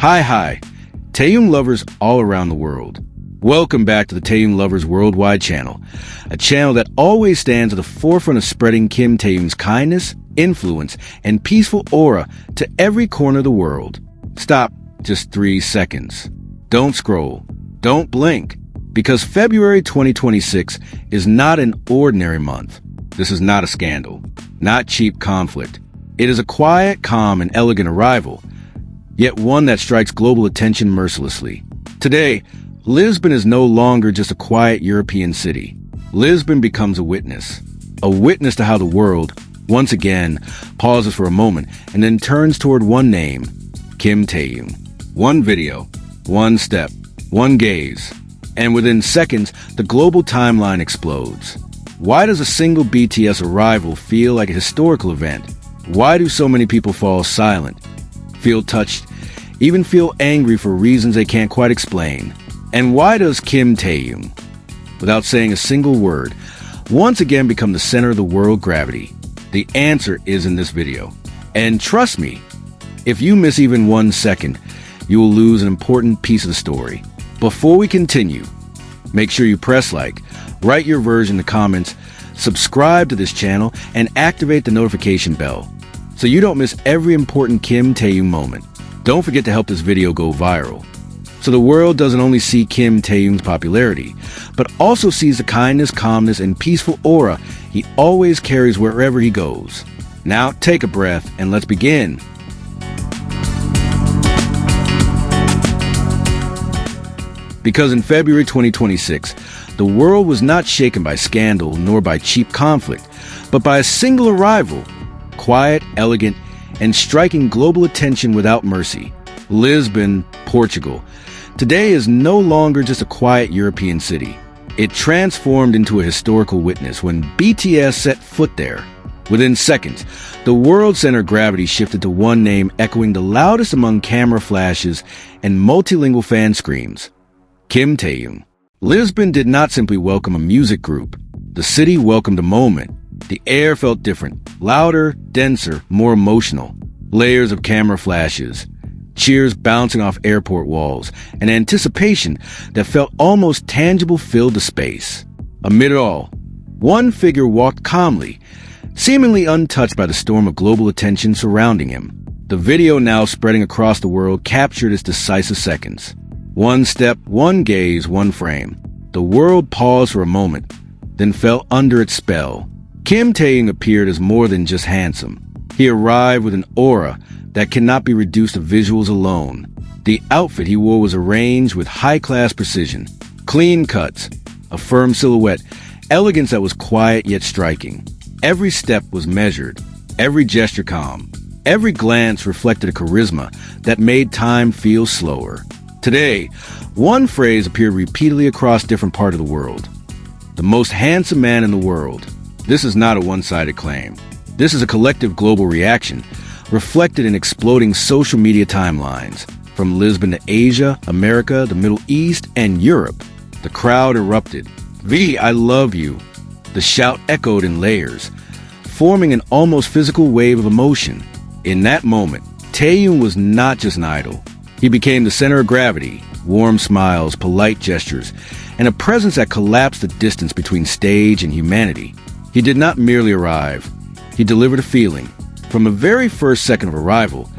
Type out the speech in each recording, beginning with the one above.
Hi, Taehyung lovers all around the world. Welcome back to the Taehyung Lovers Worldwide Channel, a channel that always stands at the forefront of spreading Kim Taehyung's kindness, influence, and peaceful aura to every corner of the world. Stop just 3 seconds. Don't scroll. Don't blink. Because February 2026 is not an ordinary month. This is not a scandal, not cheap conflict. It is a quiet, calm, and elegant arrival, yet one that strikes global attention mercilessly. Today, Lisbon is no longer just a quiet European city. Lisbon becomes a witness to how the world, once again, pauses for a moment and then turns toward one name, Kim Taehyung. One video, one step, one gaze, and within seconds, the global timeline explodes. Why does a single BTS arrival feel like a historical event? Why do so many people fall silent, feel touched, even feel angry for reasons they can't quite explain? And why does Kim Taehyung, without saying a single word, once again become the center of the world gravity? The answer is in this video. And trust me, if you miss even 1 second, you will lose an important piece of the story. Before we continue, make sure you press like, write your version in the comments, subscribe to this channel, and activate the notification bell so you don't miss every important Kim Taehyung moment. Don't forget to help this video go viral, so the world doesn't only see Kim Taehyung's popularity, but also sees the kindness, calmness, and peaceful aura he always carries wherever he goes. Now take a breath and let's begin. Because in February 2026, the world was not shaken by scandal nor by cheap conflict, but by a single arrival, quiet, elegant, and striking global attention without mercy. Lisbon, Portugal. Today is no longer just a quiet European city. It transformed into a historical witness when BTS set foot there. Within seconds, the world center of gravity shifted to one name echoing the loudest among camera flashes and multilingual fan screams. Kim Taehyung. Lisbon did not simply welcome a music group. The city welcomed a moment. The air felt different, louder, denser, more emotional. Layers of camera flashes, cheers bouncing off airport walls, and anticipation that felt almost tangible filled the space. Amid it all, one figure walked calmly, seemingly untouched by the storm of global attention surrounding him. The video now spreading across the world captured its decisive seconds. One step, one gaze, one frame. The world paused for a moment, then fell under its spell. Kim Taehyung appeared as more than just handsome. He arrived with an aura that cannot be reduced to visuals alone. The outfit he wore was arranged with high-class precision. Clean cuts, a firm silhouette, elegance that was quiet yet striking. Every step was measured, every gesture calm. Every glance reflected a charisma that made time feel slower. Today, one phrase appeared repeatedly across different parts of the world. The most handsome man in the world. This is not a one-sided claim. This is a collective global reaction, reflected in exploding social media timelines. From Lisbon to Asia, America, the Middle East, and Europe, the crowd erupted. V, I love you. The shout echoed in layers, forming an almost physical wave of emotion. In that moment, Taehyung was not just an idol. He became the center of gravity, warm smiles, polite gestures, and a presence that collapsed the distance between stage and humanity. He did not merely arrive. He delivered a feeling. From the very first second of arrival,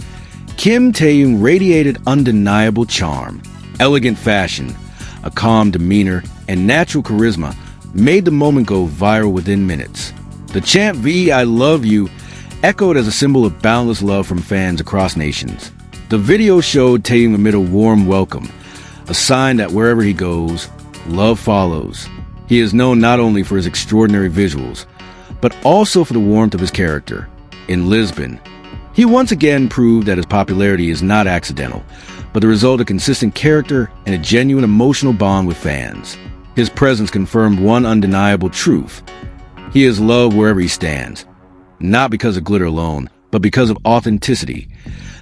Kim Taehyung radiated undeniable charm. Elegant fashion, a calm demeanor, and natural charisma made the moment go viral within minutes. The chant V, I love you, echoed as a symbol of boundless love from fans across nations. The video showed Taehyung amid a warm welcome, a sign that wherever he goes, love follows. He is known not only for his extraordinary visuals, but also for the warmth of his character. In Lisbon, he once again proved that his popularity is not accidental, but the result of consistent character and a genuine emotional bond with fans. His presence confirmed one undeniable truth. He is loved wherever he stands, not because of glitter alone, but because of authenticity,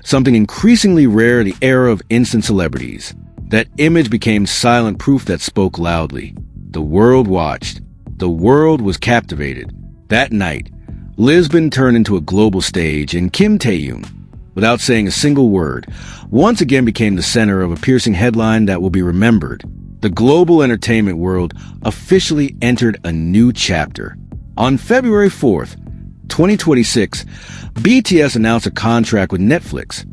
something increasingly rare in the era of instant celebrities. That image became silent proof that spoke loudly. The world watched. The world was captivated. That night, Lisbon turned into a global stage, and Kim Taehyung, without saying a single word, once again became the center of a piercing headline that will be remembered. The global entertainment world officially entered a new chapter. On February 4th, 2026, BTS announced a contract with Netflix.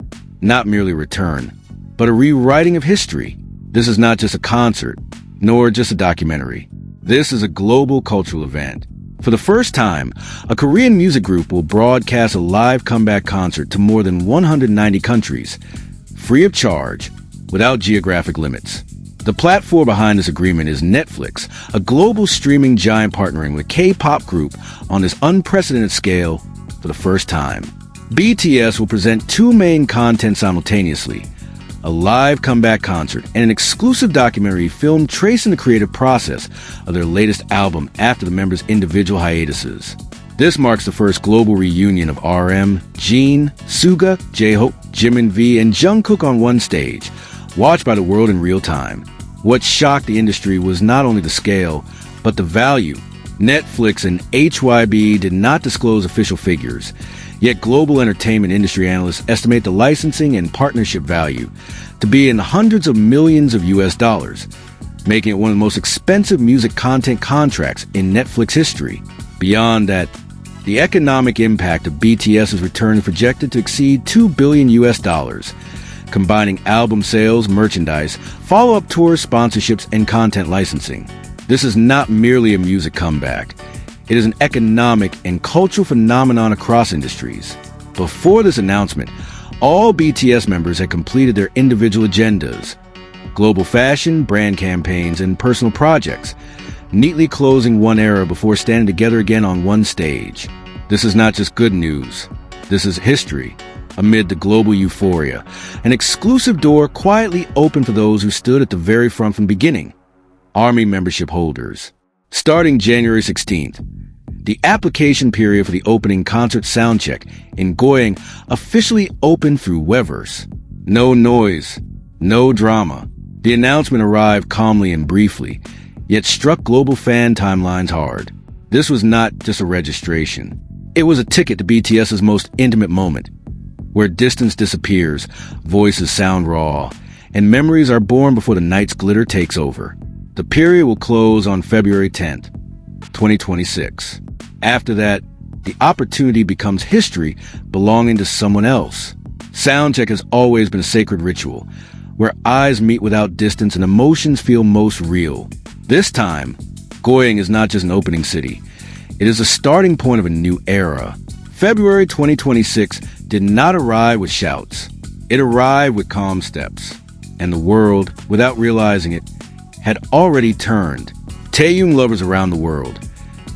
Not merely a return, but a rewriting of history. This is not just a concert, nor just a documentary. This is a global cultural event. For the first time, a Korean music group will broadcast a live comeback concert to more than 190 countries, free of charge, without geographic limits. The platform behind this agreement is Netflix, a global streaming giant partnering with K-pop group on this unprecedented scale for the first time. BTS will present two main content simultaneously: a live comeback concert and an exclusive documentary film tracing the creative process of their latest album after the members' individual hiatuses. This marks the first global reunion of RM, Jin, Suga, J-Hope, Jimin V, and Jungkook on one stage, watched by the world in real time. What shocked the industry was not only the scale, but the value. Netflix and HYB did not disclose official figures, yet global entertainment industry analysts estimate the licensing and partnership value to be in the hundreds of millions of US dollars, making it one of the most expensive music content contracts in Netflix history. Beyond that, the economic impact of BTS's return is projected to exceed $2 billion US dollars, combining album sales, merchandise, follow-up tours, sponsorships, and content licensing. This is not merely a music comeback. It is an economic and cultural phenomenon across industries. Before this announcement, all BTS members had completed their individual agendas: global fashion, brand campaigns, and personal projects, neatly closing one era before standing together again on one stage. This is not just good news. This is history. Amid the global euphoria, an exclusive door quietly opened for those who stood at the very front from the beginning: Army membership holders. Starting January 16th, the application period for the opening concert soundcheck in Goyang officially opened through Weverse. No noise, no drama. The announcement arrived calmly and briefly, yet struck global fan timelines hard. This was not just a registration. It was a ticket to BTS's most intimate moment, where distance disappears, voices sound raw, and memories are born before the night's glitter takes over. The period will close on February 10th, 2026. After that, the opportunity becomes history belonging to someone else. Soundcheck has always been a sacred ritual, where eyes meet without distance and emotions feel most real. This time, Goyang is not just an opening city. It is a starting point of a new era. February 2026 did not arrive with shouts. It arrived with calm steps. And the world, without realizing it, had already turned. Taehyung lovers around the world,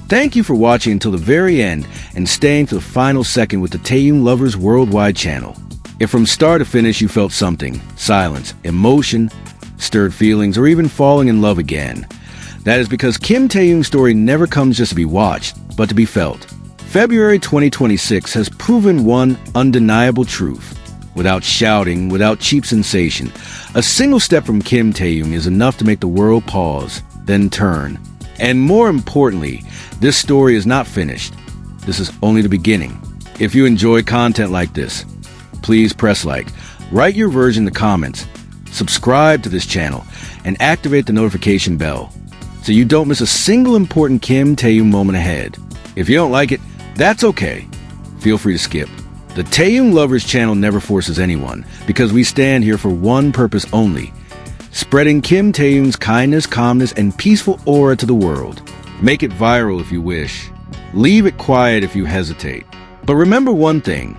thank you for watching until the very end and staying to the final second with the Taehyung Lovers Worldwide Channel. If from start to finish you felt something, silence, emotion, stirred feelings, or even falling in love again, that is because Kim Taehyung's story never comes just to be watched, but to be felt. February 2026 has proven one undeniable truth. Without shouting, without cheap sensation, a single step from Kim Taehyung is enough to make the world pause, then turn. And more importantly, this story is not finished. This is only the beginning. If you enjoy content like this, please press like, write your version in the comments, subscribe to this channel, and activate the notification bell so you don't miss a single important Kim Taehyung moment ahead. If you don't like it, that's okay. Feel free to skip. The Taehyung Lovers channel never forces anyone, because we stand here for one purpose only: spreading Kim Taehyung's kindness, calmness, and peaceful aura to the world. Make it viral if you wish. Leave it quiet if you hesitate. But remember one thing: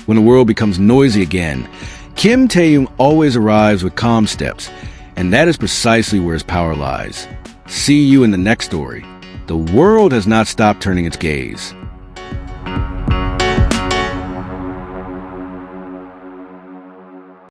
when the world becomes noisy again, Kim Taehyung always arrives with calm steps, and that is precisely where his power lies. See you in the next story. The world has not stopped turning its gaze.